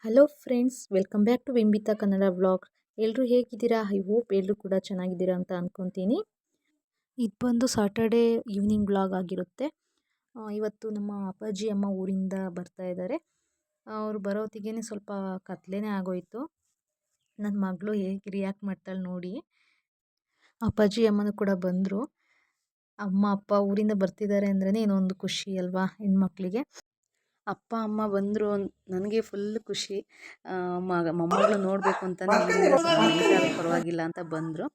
Hello friends, welcome back to Bimbita Kannada vlog. ಎಲ್ಲರೂ ಹೇಗಿದ್ದೀರಾ? I hope ಎಲ್ಲರೂ ಕೂಡ ಚೆನ್ನಾಗಿದ್ದೀರಾ ಅಂತ ಅಂದ್ಕೊತೀನಿ. ಇದು ಬಂದು ಸಾಟರ್ಡೇ ಈವ್ನಿಂಗ್ ವ್ಲಾಗ್ ಆಗಿರುತ್ತೆ. ಇವತ್ತು ನಮ್ಮ ಅಪ್ಪಾಜಿ ಅಮ್ಮ ಊರಿಂದ ಬರ್ತಾ ಇದ್ದಾರೆ. ಅವರು ಬರೋತ್ತಿಗೆ ಸ್ವಲ್ಪ ಕತ್ಲೇನೇ ಆಗೋಯಿತು. ನನ್ನ ಮಗಳು ಹೇಗೆ ರಿಯಾಕ್ಟ್ ಮಾಡ್ತಾಳೆ ನೋಡಿ. ಅಪ್ಪಾಜಿ ಅಮ್ಮನೂ ಕೂಡ ಬಂದರು. ಅಮ್ಮ ಅಪ್ಪ ಊರಿಂದ ಬರ್ತಿದ್ದಾರೆ ಅಂದ್ರೇ ಏನೋ ಒಂದು ಖುಷಿ ಅಲ್ವಾ ಹೆಣ್ಮಕ್ಳಿಗೆ. ಅಪ್ಪ ಅಮ್ಮ ಬಂದರು ನನಗೆ ಫುಲ್ ಖುಷಿ. ಮೊಮ್ಮಗಳು ನೋಡಬೇಕು ಅಂತಲೇ ನೈಟ್ ಆದರೂ ಪರವಾಗಿಲ್ಲ ಅಂತ ಬಂದರು.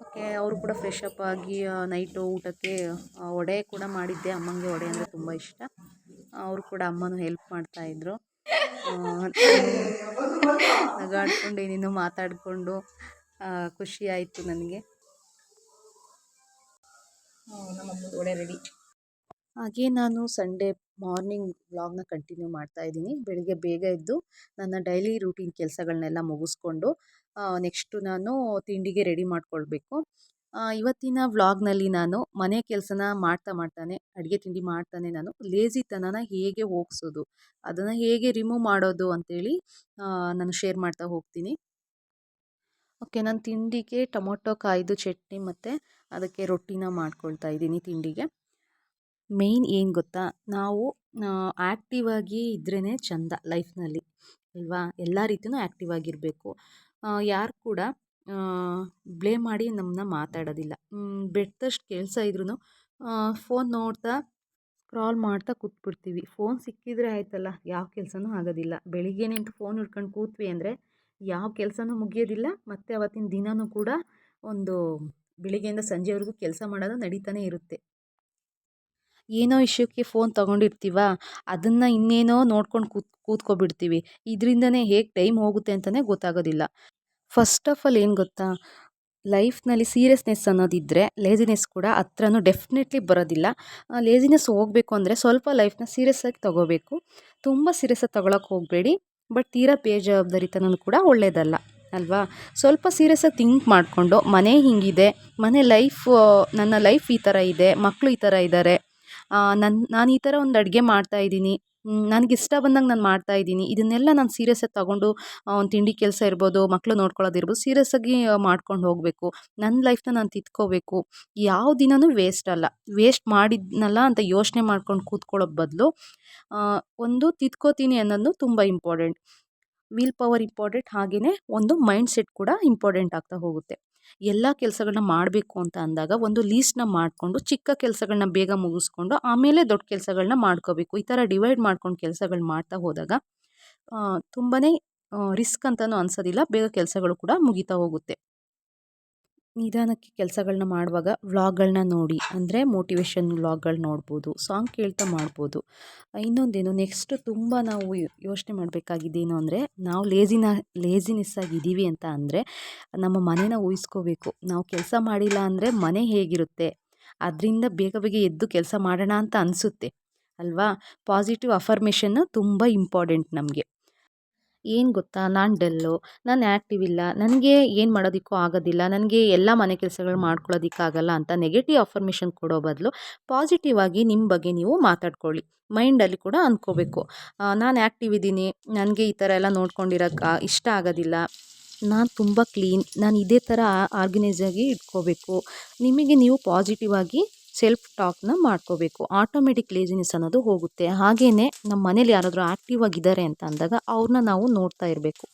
ಓಕೆ, ಅವರು ಕೂಡ ಫ್ರೆಶ್ ಅಪ್ ಆಗಿ ನೈಟು ಊಟಕ್ಕೆ ವಡೆ ಕೂಡ ಮಾಡಿದ್ದೆ. ಅಮ್ಮಂಗೆ ವಡೆ ಅಂದರೆ ತುಂಬ ಇಷ್ಟ. ಅವರು ಕೂಡ ಅಮ್ಮನೂ ಹೆಲ್ಪ್ ಮಾಡ್ತಾಯಿದ್ರು. ನಗಾಡ್ಕೊಂಡು ಏನೇನೋ ಮಾತಾಡಿಕೊಂಡು ಖುಷಿ ಆಯಿತು ನನಗೆ. ನಮ್ಮಮ್ಮನ ವಡೆ ರೆಡಿ. ಹಾಗೆ ನಾನು ಸಂಡೇ ಮಾರ್ನಿಂಗ್ ವ್ಲಾಗ್ನ ಕಂಟಿನ್ಯೂ ಮಾಡ್ತಾ ಇದ್ದೀನಿ. ಬೆಳಿಗ್ಗೆ ಬೇಗ ಎದ್ದು ನನ್ನ ಡೈಲಿ ರೂಟೀನ್ ಕೆಲಸಗಳನ್ನೆಲ್ಲ ಮುಗಿಸ್ಕೊಂಡು ನೆಕ್ಸ್ಟು ನಾನು ತಿಂಡಿಗೆ ರೆಡಿ ಮಾಡ್ಕೊಳ್ಬೇಕು. ಇವತ್ತಿನ ವ್ಲಾಗ್ನಲ್ಲಿ ನಾನು ಮನೆ ಕೆಲಸನ ಮಾಡ್ತಾನೆ ಅಡುಗೆ ತಿಂಡಿ ಮಾಡ್ತಾನೆ ನಾನು ಲೇಜಿತನನ ಹೇಗೆ ಹೋಗಿಸೋದು, ಅದನ್ನು ಹೇಗೆ ರಿಮೂವ್ ಮಾಡೋದು ಅಂತೇಳಿ ನಾನು ಶೇರ್ ಮಾಡ್ತಾ ಹೋಗ್ತೀನಿ. ಓಕೆ, ನಾನು ತಿಂಡಿಗೆ ಟೊಮೊಟೊ ಕಾಯ್ದು ಚಟ್ನಿ ಮತ್ತು ಅದಕ್ಕೆ ರೊಟ್ಟಿನ ಮಾಡ್ಕೊಳ್ತಾ ಇದ್ದೀನಿ ತಿಂಡಿಗೆ. ಮೇಯ್ನ್ ಏನು ಗೊತ್ತಾ, ನಾವು ಆ್ಯಕ್ಟಿವ್ ಆಗಿ ಇದ್ರೇ ಚೆಂದ ಲೈಫ್ನಲ್ಲಿ ಅಲ್ವಾ. ಎಲ್ಲ ರೀತಿಯೂ ಆ್ಯಕ್ಟಿವ್ ಆಗಿರಬೇಕು. ಯಾರು ಕೂಡ ಬ್ಲೇಮ್ ಮಾಡಿ ನಮ್ಮನ್ನ ಮಾತಾಡೋದಿಲ್ಲ. ಬೆಟ್ಟದಷ್ಟು ಕೆಲಸ ಇದ್ರೂ ಫೋನ್ ನೋಡ್ತಾ ಸ್ಕ್ರಾಲ್ ಮಾಡ್ತಾ ಕೂತ್ಬಿಡ್ತೀವಿ. ಫೋನ್ ಸಿಕ್ಕಿದ್ರೆ ಆಯ್ತಲ್ಲ, ಯಾವ ಕೆಲಸನೂ ಆಗೋದಿಲ್ಲ. ಬೆಳಿಗ್ಗೆ ನಿಂತು ಫೋನ್ ಹಿಡ್ಕೊಂಡು ಕೂತ್ವಿ ಅಂದರೆ ಯಾವ ಕೆಲಸನೂ ಮುಗಿಯೋದಿಲ್ಲ. ಮತ್ತು ಅವತ್ತಿನ ದಿನವೂ ಕೂಡ ಒಂದು ಬೆಳಿಗ್ಗೆಯಿಂದ ಸಂಜೆವರೆಗೂ ಕೆಲಸ ಮಾಡೋದು ನಡೀತಾನೆ ಇರುತ್ತೆ. ಏನೋ ವಿಷಯಕ್ಕೆ ಫೋನ್ ತೊಗೊಂಡಿರ್ತೀವ, ಅದನ್ನು ಇನ್ನೇನೋ ನೋಡ್ಕೊಂಡು ಕೂತ್ಕೊಬಿಡ್ತೀವಿ. ಇದರಿಂದನೇ ಹೇಗೆ ಟೈಮ್ ಹೋಗುತ್ತೆ ಅಂತಲೇ ಗೊತ್ತಾಗೋದಿಲ್ಲ. ಫಸ್ಟ್ ಆಫ್ ಆಲ್ ಏನು ಗೊತ್ತಾ, ಲೈಫ್ನಲ್ಲಿ ಸೀರಿಯಸ್ನೆಸ್ ಅನ್ನೋದಿದ್ದರೆ ಲೇಜಿನೆಸ್ ಕೂಡ ಹತ್ರನೂ ಡೆಫಿನೆಟ್ಲಿ ಬರೋದಿಲ್ಲ. ಲೇಜಿನೆಸ್ ಹೋಗಬೇಕು ಅಂದರೆ ಸ್ವಲ್ಪ ಲೈಫ್ನ ಸೀರಿಯಸ್ಸಾಗಿ ತೊಗೋಬೇಕು. ತುಂಬ ಸೀರಿಯಸ್ಸಾಗಿ ತೊಗೊಳಕ್ಕೆ ಹೋಗಬೇಡಿ. ಬಟ್ ತೀರಾ ಬೇಜವಾಬ್ದಾರಿತನೂ ಕೂಡ ಒಳ್ಳೆಯದಲ್ಲ ಅಲ್ವಾ. ಸ್ವಲ್ಪ ಸೀರಿಯಸ್ಸಾಗಿ ಥಿಂಕ್ ಮಾಡಿಕೊಂಡು ಮನೆ ಹೀಗಿದೆ, ಮನೆ ನನ್ನ ಲೈಫ್ ಈ ಥರ ಇದೆ, ಮಕ್ಕಳು ಈ ಥರ ಇದ್ದಾರೆ, ನಾನು ಈ ಥರ ಒಂದು ಅಡುಗೆ ಮಾಡ್ತಾಯಿದ್ದೀನಿ, ನನಗಿಷ್ಟ ಬಂದಂಗೆ ನಾನು ಮಾಡ್ತಾಯಿದ್ದೀನಿ, ಇದನ್ನೆಲ್ಲ ನಾನು ಸೀರಿಯಸ್ಸಾಗಿ ತೊಗೊಂಡು ಒಂದು ತಿಂಡಿ ಕೆಲಸ ಇರ್ಬೋದು, ಮಕ್ಕಳು ನೋಡ್ಕೊಳ್ಳೋದಿರ್ಬೋದು, ಸೀರಿಯಸ್ಸಾಗಿ ಮಾಡ್ಕೊಂಡು ಹೋಗಬೇಕು. ನನ್ನ ಲೈಫ್ನ ನಾನು ತಿದ್ಕೋಬೇಕು. ಯಾವ ದಿನವೂ ವೇಸ್ಟ್ ಅಲ್ಲ. ವೇಸ್ಟ್ ಮಾಡಿದ್ನಲ್ಲ ಅಂತ ಯೋಚನೆ ಮಾಡ್ಕೊಂಡು ಕೂತ್ಕೊಳ್ಳೋ ಬದಲು ಒಂದು ತಿದ್ಕೋತೀನಿ ಅನ್ನೋದು ತುಂಬ ಇಂಪಾರ್ಟೆಂಟ್. ವಿಲ್ ಪವರ್ ಇಂಪಾರ್ಟೆಂಟ್, ಹಾಗೆಯೇ ಒಂದು ಮೈಂಡ್ ಸೆಟ್ ಕೂಡ ಇಂಪಾರ್ಟೆಂಟ್ ಆಗ್ತಾ ಹೋಗುತ್ತೆ. ಎಲ್ಲ ಕೆಲಸಗಳನ್ನ ಮಾಡಬೇಕು ಅಂತ ಅಂದಾಗ ಒಂದು ಲೀಸ್ಟ್ನ ಮಾಡಿಕೊಂಡು ಚಿಕ್ಕ ಕೆಲಸಗಳನ್ನ ಬೇಗ ಮುಗಿಸ್ಕೊಂಡು ಆಮೇಲೆ ದೊಡ್ಡ ಕೆಲಸಗಳನ್ನ ಮಾಡ್ಕೋಬೇಕು. ಈ ಥರ ಡಿವೈಡ್ ಮಾಡ್ಕೊಂಡು ಕೆಲಸಗಳು ಮಾಡ್ತಾ ಹೋದಾಗ ತುಂಬಾ ರಿಸ್ಕ್ ಅಂತಲೂ ಅನಿಸೋದಿಲ್ಲ. ಬೇಗ ಕೆಲಸಗಳು ಕೂಡ ಮುಗಿತಾ ಹೋಗುತ್ತೆ. ನಿಧಾನಕ್ಕೆ ಕೆಲಸಗಳನ್ನ ಮಾಡುವಾಗ ವ್ಲಾಗ್ಗಳನ್ನ ನೋಡಿ, ಅಂದರೆ ಮೋಟಿವೇಶನ್ ವ್ಲಾಗ್ಗಳು ನೋಡ್ಬೋದು, ಸಾಂಗ್ ಕೇಳ್ತಾ ಮಾಡ್ಬೋದು. ಇನ್ನೊಂದೇನು, ನೆಕ್ಸ್ಟು ತುಂಬ ನಾವು ಯೋಚನೆ ಮಾಡಬೇಕಾಗಿದ್ದೇನು ಅಂದರೆ, ನಾವು ಲೇಜಿನೆಸ್ ಆಗಿದ್ದೀವಿ ಅಂತ ಅಂದರೆ ನಮ್ಮ ಮನೇನ ಊಹಿಸ್ಕೋಬೇಕು. ನಾವು ಕೆಲಸ ಮಾಡಿಲ್ಲ ಅಂದರೆ ಮನೆ ಹೇಗಿರುತ್ತೆ, ಅದರಿಂದ ಬೇಗ ಬೇಗ ಎದ್ದು ಕೆಲಸ ಮಾಡೋಣ ಅಂತ ಅನಿಸುತ್ತೆ ಅಲ್ವಾ. ಪಾಸಿಟಿವ್ ಅಫರ್ಮೇಷನ್ನು ತುಂಬ ಇಂಪಾರ್ಟೆಂಟ್ ನಮಗೆ. ಏನು ಗೊತ್ತಾ, ನಾನು ಡಲ್ಲು, ನಾನು ಆ್ಯಕ್ಟಿವ್ ಇಲ್ಲ, ನನಗೆ ಏನು ಮಾಡೋದಕ್ಕೂ ಆಗೋದಿಲ್ಲ, ನನಗೆ ಎಲ್ಲ ಮನೆ ಕೆಲಸಗಳು ಮಾಡ್ಕೊಳ್ಳೋದಕ್ಕಾಗಲ್ಲ ಅಂತ ನೆಗೆಟಿವ್ ಅಫರ್ಮೇಷನ್ ಕೊಡೋ ಬದಲು ಪಾಸಿಟಿವ್ ಆಗಿ ನಿಮ್ಮ ಬಗ್ಗೆ ನೀವು ಮಾತಾಡ್ಕೊಳ್ಳಿ. ಮೈಂಡಲ್ಲಿ ಕೂಡ ಅಂದ್ಕೋಬೇಕು, ನಾನು ಆ್ಯಕ್ಟಿವ್ ಇದ್ದೀನಿ, ನನಗೆ ಈ ಥರ ಎಲ್ಲ ನೋಡ್ಕೊಂಡಿರೋಕ್ಕೆ ಇಷ್ಟ ಆಗೋದಿಲ್ಲ, ನಾನು ತುಂಬ ಕ್ಲೀನ್, ನಾನು ಇದೇ ಥರ ಆರ್ಗನೈಸ್ ಆಗಿ ಇಟ್ಕೋಬೇಕು. ನಿಮಗೆ ನೀವು ಪಾಸಿಟಿವ್ ಆಗಿ ಸೆಲ್ಫ್ ಟಾಕ್ನ ಮಾಡ್ಕೋಬೇಕು. ಆಟೋಮೆಟಿಕ್ ಲೇಜಿನೆಸ್ ಅನ್ನೋದು ಹೋಗುತ್ತೆ. ಹಾಗೆಯೇ ನಮ್ಮ ಮನೇಲಿ ಯಾರಾದರೂ ಆ್ಯಕ್ಟಿವ್ ಆಗಿದ್ದಾರೆ ಅಂತ ಅಂದಾಗ ಅವ್ರನ್ನ ನಾವು ನೋಡ್ತಾ ಇರಬೇಕು.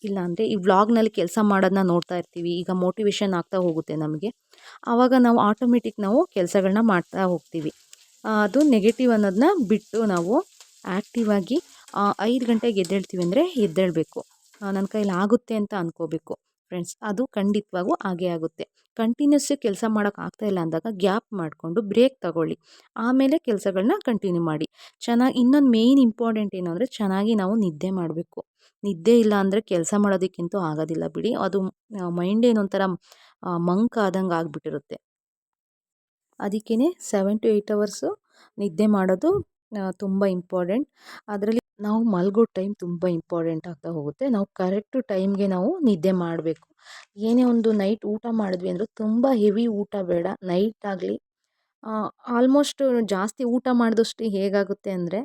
ಇಲ್ಲಾಂದರೆ ಈ ವ್ಲಾಗ್ನಲ್ಲಿ ಕೆಲಸ ಮಾಡೋದನ್ನ ನೋಡ್ತಾ ಇರ್ತೀವಿ, ಈಗ ಮೋಟಿವೇಶನ್ ಆಗ್ತಾ ಹೋಗುತ್ತೆ ನಮಗೆ. ಆವಾಗ ನಾವು ಆಟೋಮೆಟಿಕ್ ನಾವು ಕೆಲಸಗಳನ್ನ ಮಾಡ್ತಾ ಹೋಗ್ತೀವಿ. ಅದು ನೆಗೆಟಿವ್ ಅನ್ನೋದನ್ನ ಬಿಟ್ಟು ನಾವು ಆ್ಯಕ್ಟಿವ್ ಆಗಿ 5 ಗಂಟೆಗೆ ಎದ್ದೇಳ್ತೀವಿ ಅಂದರೆ ಎದ್ದೇಳಬೇಕು. ನನ್ನ ಕೈಲಿ ಆಗುತ್ತೆ ಅಂತ ಅಂದ್ಕೋಬೇಕು ಫ್ರೆಂಡ್ಸ್. ಅದು ಖಂಡಿತವಾಗೂ ಆಗೇ ಆಗುತ್ತೆ. ಕಂಟಿನ್ಯೂಸ್ ಕೆಲಸ ಮಾಡೋಕ್ಕಾಗ್ತಾ ಇಲ್ಲ ಅಂದಾಗ ಗ್ಯಾಪ್ ಮಾಡಿಕೊಂಡು ಬ್ರೇಕ್ ತಗೊಳ್ಳಿ, ಆಮೇಲೆ ಕೆಲಸಗಳನ್ನ ಕಂಟಿನ್ಯೂ ಮಾಡಿ. ಇನ್ನೊಂದು ಮೇಯ್ನ್ ಇಂಪಾರ್ಟೆಂಟ್ ಏನು ಅಂದರೆ, ಚೆನ್ನಾಗಿ ನಾವು ನಿದ್ದೆ ಮಾಡಬೇಕು. ನಿದ್ದೆ ಇಲ್ಲ ಅಂದರೆ ಕೆಲಸ ಮಾಡೋದಕ್ಕಂತೂ ಆಗೋದಿಲ್ಲ ಬಿಡಿ. ಅದು ಮೈಂಡ್ ಏನೊಂಥರ ಮಂಕ್ ಆದಂಗೆ ಆಗಿಬಿಟ್ಟಿರುತ್ತೆ. ಅದಕ್ಕೇ 7 to 8 ಅವರ್ಸು ನಿದ್ದೆ ಮಾಡೋದು ತುಂಬ ಇಂಪಾರ್ಟೆಂಟ್. ಅದರಲ್ಲಿ ನಾವು ಮಲಗೋ ಟೈಮ್ ತುಂಬ ಇಂಪಾರ್ಟೆಂಟ್ ಆಗ್ತಾ ಹೋಗುತ್ತೆ. ನಾವು ಕರೆಕ್ಟು ಟೈಮ್ಗೆ ನಾವು ನಿದ್ದೆ ಮಾಡಬೇಕು. ಏನೇ ಒಂದು ನೈಟ್ ಊಟ ಮಾಡಿದ್ವಿ ಅಂದರೂ ತುಂಬ ಹೆವಿ ಊಟ ಬೇಡ. ನೈಟ್ ಆಗಲಿ ಆಲ್ಮೋಸ್ಟ್ ಜಾಸ್ತಿ ಊಟ ಮಾಡಿದಷ್ಟು ಹೇಗಾಗುತ್ತೆ ಅಂದರೆ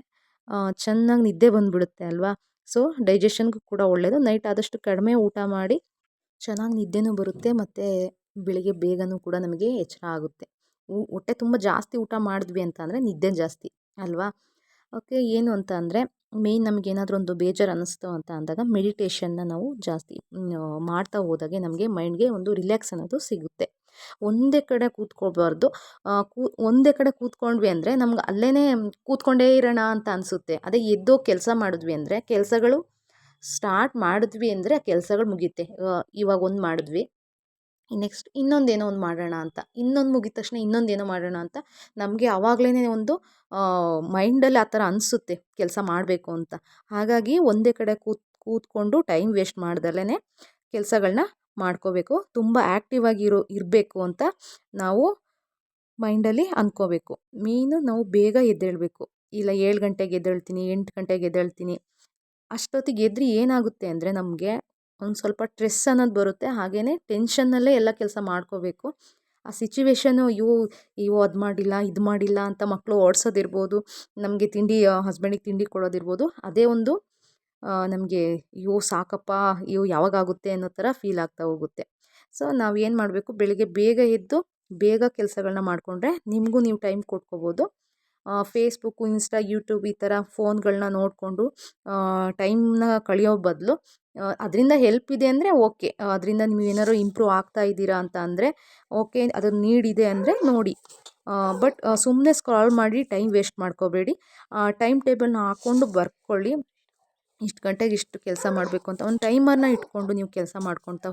ಚೆನ್ನಾಗಿ ನಿದ್ದೆ ಬಂದುಬಿಡುತ್ತೆ ಅಲ್ವಾ. ಸೊ ಡೈಜೆಷನ್ಗೂ ಕೂಡ ಒಳ್ಳೆಯದು. ನೈಟ್ ಆದಷ್ಟು ಕಡಿಮೆ ಊಟ ಮಾಡಿ ಚೆನ್ನಾಗಿ ನಿದ್ದೆನೂ ಬರುತ್ತೆ ಮತ್ತು ಬೆಳಿಗ್ಗೆ ಬೇಗನೂ ಕೂಡ ನಮಗೆ ಎಚ್ಚರ ಆಗುತ್ತೆ. ಹೊಟ್ಟೆ ತುಂಬ ಜಾಸ್ತಿ ಊಟ ಮಾಡಿದ್ವಿ ಅಂತ ಅಂದರೆ ನಿದ್ದೆ ಜಾಸ್ತಿ ಅಲ್ವಾ. ಓಕೆ, ಏನು ಅಂತ ಅಂದರೆ ಮೇಯ್ನ್ ನಮಗೇನಾದರೂ ಒಂದು ಬೇಜಾರು ಅನ್ನಿಸ್ತು ಅಂತ ಅಂದಾಗ ಮೆಡಿಟೇಷನ್ನ ನಾವು ಜಾಸ್ತಿ ಮಾಡ್ತಾ ಹೋದಾಗೆ ನಮಗೆ ಮೈಂಡ್ಗೆ ಒಂದು ರಿಲ್ಯಾಕ್ಸ್ ಅನ್ನೋದು ಸಿಗುತ್ತೆ. ಒಂದೇ ಕಡೆ ಕೂತ್ಕೋಬಾರ್ದು. ಒಂದೇ ಕಡೆ ಕೂತ್ಕೊಂಡ್ವಿ ಅಂದರೆ ನಮ್ಗೆ ಅಲ್ಲೇ ಕೂತ್ಕೊಂಡೇ ಇರೋಣ ಅಂತ ಅನಿಸುತ್ತೆ. ಅದೇ ಎದ್ದೋಗಿ ಕೆಲಸ ಮಾಡಿದ್ವಿ ಅಂದರೆ ಕೆಲಸಗಳು ಸ್ಟಾರ್ಟ್ ಮಾಡಿದ್ವಿ ಅಂದರೆ ಆ ಕೆಲಸಗಳು ಮುಗಿಯುತ್ತೆ. ಇವಾಗ ಒಂದು ಮಾಡಿದ್ವಿ, ನೆಕ್ಸ್ಟ್ ಇನ್ನೊಂದೇನೋ ಒಂದು ಮಾಡೋಣ ಅಂತ, ಇನ್ನೊಂದು ಮುಗಿದ ತಕ್ಷಣ ಇನ್ನೊಂದೇನೋ ಮಾಡೋಣ ಅಂತ ನಮಗೆ ಆವಾಗಲೇ ಒಂದು ಮೈಂಡಲ್ಲಿ ಆ ಥರ ಅನಿಸುತ್ತೆ ಕೆಲಸ ಮಾಡಬೇಕು ಅಂತ. ಹಾಗಾಗಿ ಒಂದೇ ಕಡೆ ಕೂತ್ಕೊಂಡು ಟೈಮ್ ವೇಸ್ಟ್ ಮಾಡ್ದಲೇ ಕೆಲಸಗಳನ್ನ ಮಾಡ್ಕೋಬೇಕು. ತುಂಬ ಆ್ಯಕ್ಟಿವ್ ಆಗಿ ಇರಬೇಕು ಅಂತ ನಾವು ಮೈಂಡಲ್ಲಿ ಅಂದ್ಕೋಬೇಕು. ಮೇಯ್ನು ನಾವು ಬೇಗ ಎದ್ದೇಳಬೇಕು. ಇಲ್ಲ 7 ಗಂಟೆಗೆ ಎದ್ದೇಳ್ತೀನಿ, 8 ಗಂಟೆಗೆ ಎದ್ದೇಳ್ತೀನಿ, ಅಷ್ಟೊತ್ತಿಗೆ ಎದ್ರಿ ಏನಾಗುತ್ತೆ ಅಂದರೆ ನಮಗೆ ಒಂದು ಸ್ವಲ್ಪ ಸ್ಟ್ರೆಸ್ ಅನ್ನೋದು ಬರುತ್ತೆ. ಹಾಗೆಯೇ ಟೆನ್ಷನ್ನಲ್ಲೇ ಎಲ್ಲ ಕೆಲಸ ಮಾಡ್ಕೋಬೇಕು. ಆ ಸಿಚುವೇಶನು ಅಯ್ಯೋ ಅದು ಮಾಡಿಲ್ಲ ಇದು ಮಾಡಿಲ್ಲ ಅಂತ ಮಕ್ಕಳು ಓಡಿಸೋದಿರ್ಬೋದು, ನಮಗೆ ಹಸ್ಬೆಂಡಿಗೆ ತಿಂಡಿ ಕೊಡೋದಿರ್ಬೋದು. ಅದೇ ಒಂದು ನಮಗೆ ಅಯ್ಯೋ ಸಾಕಪ್ಪ, ಅಯ್ಯೋ ಯಾವಾಗಾಗುತ್ತೆ ಅನ್ನೋ ಥರ ಫೀಲ್ ಆಗ್ತಾ ಹೋಗುತ್ತೆ. ಸೊ ನಾವೇನು ಮಾಡಬೇಕು, ಬೆಳಿಗ್ಗೆ ಬೇಗ ಎದ್ದು ಬೇಗ ಕೆಲಸಗಳನ್ನ ಮಾಡಿಕೊಂಡ್ರೆ ನಿಮಗೂ ನೀವು ಟೈಮ್ ಕೊಟ್ಕೋಬೋದು. ಫೇಸ್ಬುಕ್ಕು, ಇನ್ಸ್ಟಾ, ಯೂಟ್ಯೂಬ್ ಈ ಥರ ಫೋನ್ಗಳನ್ನ ನೋಡಿಕೊಂಡು ಟೈಮ್ನ ಕಳೆಯೋ ಬದಲು ಅದರಿಂದ ಹೆಲ್ಪ್ ಇದೆ ಅಂದರೆ ಓಕೆ, ಅದರಿಂದ ನೀವು ಏನಾದ್ರು ಇಂಪ್ರೂವ್ ಆಗ್ತಾ ಇದ್ದೀರಾ ಅಂತ ಅಂದರೆ ಓಕೆ, ಅದು ನೀಡಿದೆ ಅಂದರೆ ನೋಡಿ. ಬಟ್ ಸುಮ್ಮನೆ ಸ್ಕ್ರಾಲ್ ಮಾಡಿ ಟೈಮ್ ವೇಸ್ಟ್ ಮಾಡ್ಕೋಬೇಡಿ. ಟೈಮ್ ಟೇಬಲ್ನ ಹಾಕ್ಕೊಂಡು ಬರ್ಕೊಳ್ಳಿ. ಇಷ್ಟು ಗಂಟೆಗೆ ಇಷ್ಟು ಕೆಲಸ ಮಾಡಬೇಕು ಅಂತ ಒಂದು ಟೈಮರ್ನ ಇಟ್ಕೊಂಡು ನೀವು ಕೆಲಸ ಮಾಡ್ಕೊತಾ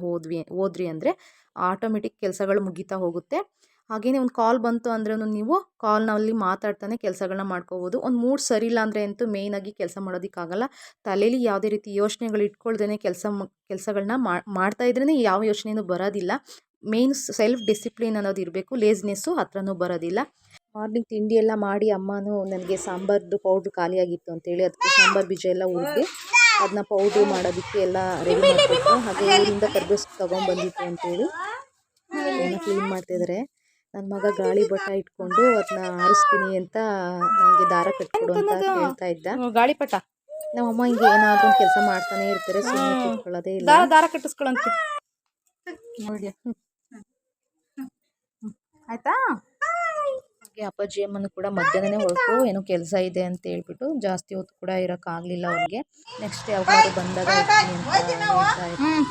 ಹೋದ್ರಿ ಅಂದರೆ ಆಟೋಮೆಟಿಕ್ ಕೆಲಸಗಳು ಮುಗಿತಾ ಹೋಗುತ್ತೆ. ಹಾಗೆಯೇ ಒಂದು ಕಾಲ್ ಬಂತು ಅಂದ್ರೂ ನೀವು ಕಾಲ್ನಲ್ಲಿ ಮಾತಾಡ್ತಾನೆ ಕೆಲಸಗಳನ್ನ ಮಾಡ್ಕೋಬೋದು. ಒಂದು ಮೂಡ್ ಸರಿ ಇಲ್ಲ ಅಂದರೆ ಅಂತೂ ಮೇಯ್ನಾಗಿ ಕೆಲಸ ಮಾಡೋದಕ್ಕಾಗಲ್ಲ. ತಲೆಯಲ್ಲಿ ಯಾವುದೇ ರೀತಿ ಯೋಚನೆಗಳು ಇಟ್ಕೊಳ್ದೇ ಕೆಲಸಗಳನ್ನ ಮಾಡ್ತಾ ಇದ್ರೇ ಯಾವ ಯೋಚನೆಯೂ ಬರೋದಿಲ್ಲ. ಮೇಯ್ನ್ ಸೆಲ್ಫ್ ಡಿಸಿಪ್ಲಿನ್ ಅನ್ನೋದು ಇರಬೇಕು. ಲೇಜಿನೆಸ್ಸು ಹತ್ರನೂ ಬರೋದಿಲ್ಲ. ಮಾರ್ನಿಂಗ್ ತಿಂಡಿ ಎಲ್ಲ ಮಾಡಿ ಅಮ್ಮನೂ ನನಗೆ ಸಾಂಬಾರ್ದು ಪೌಡ್ರ್ ಖಾಲಿಯಾಗಿತ್ತು ಅಂತೇಳಿ ಅದಕ್ಕೆ ಸಾಂಬಾರು ಬೀಜ ಎಲ್ಲ ಹುರಿದು ಅದನ್ನ ಪೌಡ್ರು ಮಾಡೋದಕ್ಕೆ ಎಲ್ಲ ರೆಡಿ ಮಾಡಿಕೊಟ್ರು. ಹಾಗೆ ಊರಿಂದ ಕರ್ಬೇವು ತೊಗೊಂಬಂದಿತ್ತು ಅಂತೇಳಿ ಏನೋ ಕ್ಲೀನ್ ಮಾಡ್ತಾಯಿದ್ದಾರೆ. ನನ್ನ ಮಗ ಗಾಳಿ ಬಟ್ಟ ಇಟ್ಕೊಂಡು ಅದನ್ನ ಆರಿಸ್ತೀನಿ ಅಂತ ನನಗೆ ದಾರ ಕಟ್ಕೊಡು ಅಂತ ಕೇಳ್ತಾ ಇದ್ದ. ಗಾಳಿಪಟ ನಮ್ಮಮ್ಮ ಹಿಂಗೆ ಏನಾದರೂ ಒಂದು ಕೆಲಸ ಮಾಡ್ತಾನೆ ಇರ್ತಾರೆ, ಸುಮ್ಮನೆ ಕೂತ್ಕೊಳ್ಳೋದೇ ಇಲ್ಲ. ದಾರ ಕಟ್ಟಿಸ್ಕೊಳ್ಳಂತ ನೋಡಿ ಆಯ್ತಾ. ಹಾಗೆ ಅಪ್ಪಾಜಿ ಅಮ್ಮನೂ ಕೂಡ ಮಧ್ಯಾಹ್ನನೇ ಹೊರಟರು, ಏನೋ ಕೆಲಸ ಇದೆ ಅಂತ ಹೇಳ್ಬಿಟ್ಟು. ಜಾಸ್ತಿ ಹೊತ್ತು ಕೂಡ ಇರೋಕ್ಕಾಗಲಿಲ್ಲ ಅವ್ರಿಗೆ. ನೆಕ್ಸ್ಟ್ ಯಾವಾಗಾದ್ರು ಬಂದಾಗ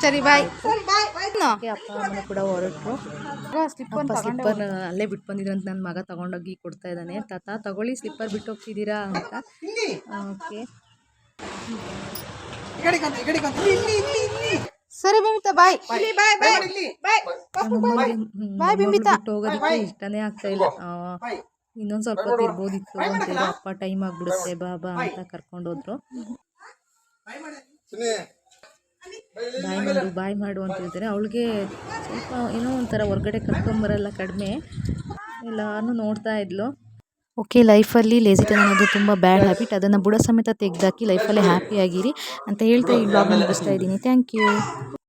ಸರಿ ಬಾಯ್. ಅಪ್ಪ ಅಮ್ಮನೂ ಕೂಡ ಹೊರಟರು. ಸ್ಲಿಪ್ಪರ್ ಅಲ್ಲೇ ಬಿಟ್ಟು ಬಂದಿದ್ರಂತ ನನ್ನ ಮಗ ತಗೊಂಡೋಗಿ ಕೊಡ್ತಾ ಇದ್ದಾನೆ. ತಾತ ತಗೊಳ್ಳಿ, ಸ್ಲಿಪ್ಪರ್ ಬಿಟ್ಟು ಹೋಗ್ತಿದ್ದೀರಾ ಅಂತ. ಓಕೆ ಸರಿ ಬಿಮಿತಾ ಬಾಯ್. ಬಾಯ್ ಬಿಮಿತಾ. ಹೋಗೋದಕ್ಕೆ ಇಷ್ಟನೇ ಆಗ್ತಾ ಇಲ್ಲ. ಇನ್ನೊಂದು ಸ್ವಲ್ಪ ಹೊತ್ತು ಇರ್ಬೋದಿತ್ತು ಅಂತೇಳಿ ಅಪ್ಪ ಟೈಮ್ ಆಗಿಬಿಡುತ್ತೆ ಬಾಬಾ ಅಂತ ಕರ್ಕೊಂಡೋದ್ರು. ಬಾಯ್ ಮಾಡು ಅಂತ ಹೇಳ್ತಾರೆ. ಅವಳಿಗೆ ಸ್ವಲ್ಪ ಏನೋ ಒಂಥರ ಹೊರ್ಗಡೆ ಕರ್ಕೊಂಬರಲ್ಲ, ಕಡಿಮೆ ಎಲ್ಲಾನು ನೋಡ್ತಾ ಇದ್ಲು. ಓಕೆ, ಲೈಫಲ್ಲಿ ಲೇಜಿತನ ಅನ್ನೋದು ತುಂಬ ಬ್ಯಾಡ್ ಹ್ಯಾಬಿಟ್. ಅದನ್ನು ಬುಡ ಸಮೇತ ತೆಗೆದಾಕಿ ಲೈಫಲ್ಲಿ ಹ್ಯಾಪಿಯಾಗಿರಿ ಅಂತ ಹೇಳ್ತಾ ಈ ವ್ಲಾಗ್ನ ಮುಗಿಸ್ತಾ ಇದ್ದೀನಿ. Thank you.